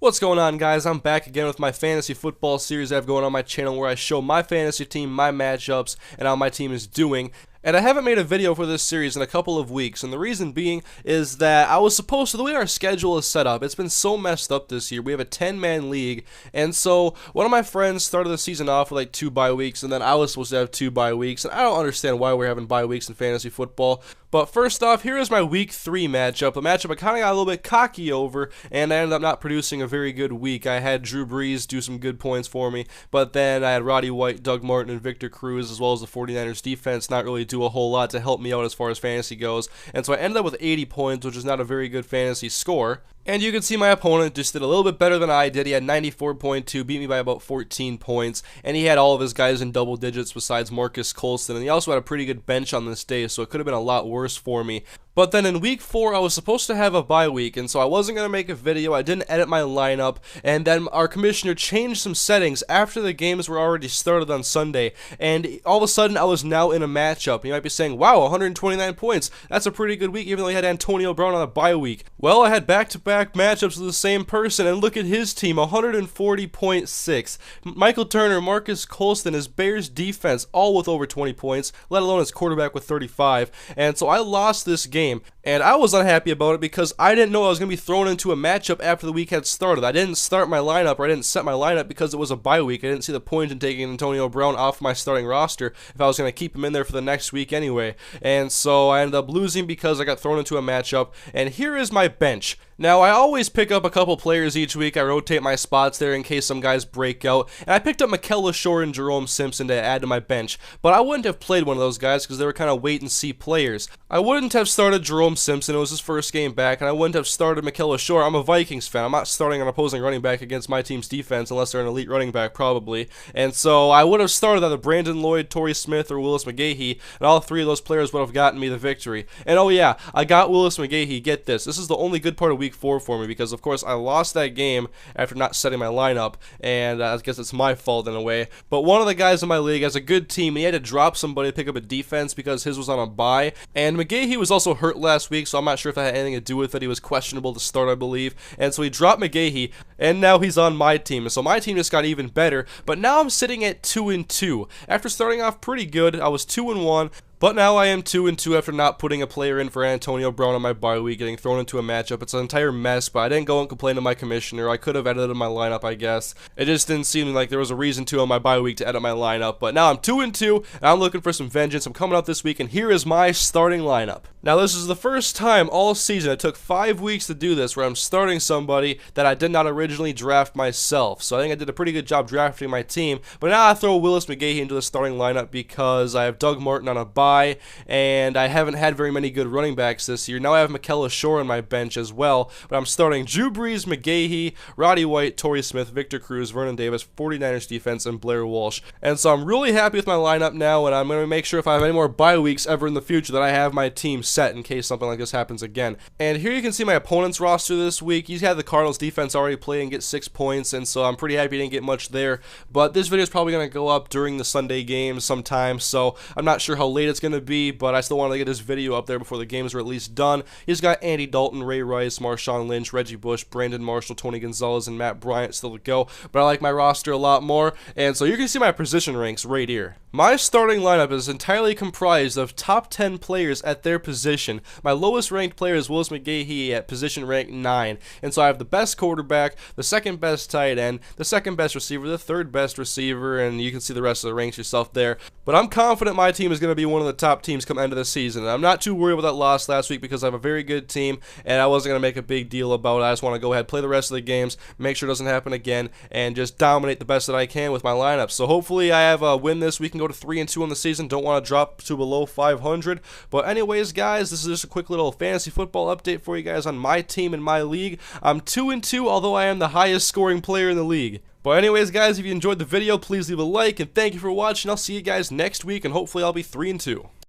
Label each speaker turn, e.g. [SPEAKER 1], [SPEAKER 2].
[SPEAKER 1] What's going on, guys? I'm back again with my fantasy football series I have going on my channel where I show my fantasy team, my matchups, and how my team is doing. And I haven't made a video for this series in a couple of weeks, and the reason being is that I was supposed to, the way our schedule is set up, it's been so messed up this year. We have a 10-man league, and so one of my friends started the season off with like 2 bye weeks, and then I was supposed to have 2 bye weeks, and I don't understand why we're having bye weeks in fantasy football. But first off, here is my week 3 matchup, a matchup I kind of got a little bit cocky over, and I ended up not producing a very good week. I had Drew Brees do some good points for me, but then I had Roddy White, Doug Martin, and Victor Cruz, as well as the 49ers defense not really do a whole lot to help me out as far as fantasy goes, and so I ended up with 80 points, which is not a very good fantasy score. And you can see my opponent just did a little bit better than I did. He had 94.2, beat me by about 14 points, and he had all of his guys in double digits besides Marcus Colston, and he also had a pretty good bench on this day, so it could have been a lot worse for me. But then in week 4, I was supposed to have a bye week, and so I wasn't going to make a video. I didn't edit my lineup, and then our commissioner changed some settings after the games were already started on Sunday, and all of a sudden I was now in a matchup. You might be saying, wow, 129 points. That's a pretty good week, even though he had Antonio Brown on a bye week. Well, I had back-to-back matchups with the same person, and look at his team, 140.6. Michael Turner, Marcus Colston, his Bears defense, all with over 20 points, let alone his quarterback with 35, and so I lost this game. And I was unhappy about it because I didn't know I was going to be thrown into a matchup after the week had started. I didn't start my lineup, or I didn't set my lineup because it was a bye week. I didn't see the point in taking Antonio Brown off my starting roster if I was going to keep him in there for the next week anyway. And so I ended up losing because I got thrown into a matchup. And here is my bench. Now, I always pick up a couple players each week. I rotate my spots there in case some guys break out. And I picked up Mikel LaShore and Jerome Simpson to add to my bench. But I wouldn't have played one of those guys because they were kind of wait-and-see players. I wouldn't have started Jerome Simpson. It was his first game back. And I wouldn't have started Mikel LaShore. I'm a Vikings fan. I'm not starting an opposing running back against my team's defense unless they're an elite running back, probably. And so I would have started either Brandon Lloyd, Torrey Smith, or Willis McGahee. And all 3 of those players would have gotten me the victory. And oh yeah, I got Willis McGahee. Get this. This is the only good part of week 4 for me because, of course, I lost that game after not setting my lineup. And I guess it's my fault in a way. But one of the guys in my league has a good team. He had to drop somebody to pick up a defense because his was on a bye. And McGahee was also hurt last week, so I'm not sure if that had anything to do with it. He was questionable to start, I believe. And so he dropped McGahee, and now he's on my team. And so my team just got even better. But now I'm sitting at 2-2. After starting off pretty good, I was 2-1. But now I am 2-2 after not putting a player in for Antonio Brown on my bye week, getting thrown into a matchup. It's an entire mess, but I didn't go and complain to my commissioner. I could have edited my lineup, I guess. It just didn't seem like there was a reason to on my bye week to edit my lineup. But now I'm 2-2, and I'm looking for some vengeance. I'm coming out this week, and here is my starting lineup. Now, this is the first time all season, it took 5 weeks to do this, where I'm starting somebody that I did not originally draft myself. So I think I did a pretty good job drafting my team. But now I throw Willis McGahee into the starting lineup because I have Doug Martin on a bye. And I haven't had very many good running backs this year. Now I have Mikel LaShore on my bench as well, but I'm starting Drew Brees, McGahee, Roddy White, Torrey Smith, Victor Cruz, Vernon Davis, 49ers defense, and Blair Walsh. And so I'm really happy with my lineup now, and I'm going to make sure if I have any more bye weeks ever in the future that I have my team set in case something like this happens again. And here you can see my opponent's roster this week. He's had the Cardinals defense already play and get 6 points, and so I'm pretty happy he didn't get much there. But this video is probably going to go up during the Sunday games sometime, so I'm not sure how late it's going to be, but I still want to get this video up there before the games are at least done. He's got Andy Dalton, Ray Rice, Marshawn Lynch, Reggie Bush, Brandon Marshall, Tony Gonzalez, and Matt Bryant still to go, but I like my roster a lot more, and so you can see my position ranks right here. My starting lineup is entirely comprised of top 10 players at their position. My lowest ranked player is Willis McGahee at position rank 9, and so I have the best quarterback, the second best tight end, the second best receiver, the third best receiver, and you can see the rest of the ranks yourself there. But I'm confident my team is going to be one of the top teams come end of the season, and I'm not too worried about that loss last week because I have a very good team, and I wasn't going to make a big deal about it. I just want to go ahead, play the rest of the games, make sure it doesn't happen again, and just dominate the best that I can with my lineup. So hopefully I have a win this week and go to 3-2 in the season. Don't want to drop to below 500. But anyways, guys, this is just a quick little fantasy football update for you guys on my team and my league. I'm 2-2, although I am the highest scoring player in the league. But anyways, guys, if you enjoyed the video, please leave a like, and thank you for watching. I'll see you guys next week, and hopefully I'll be 3-2.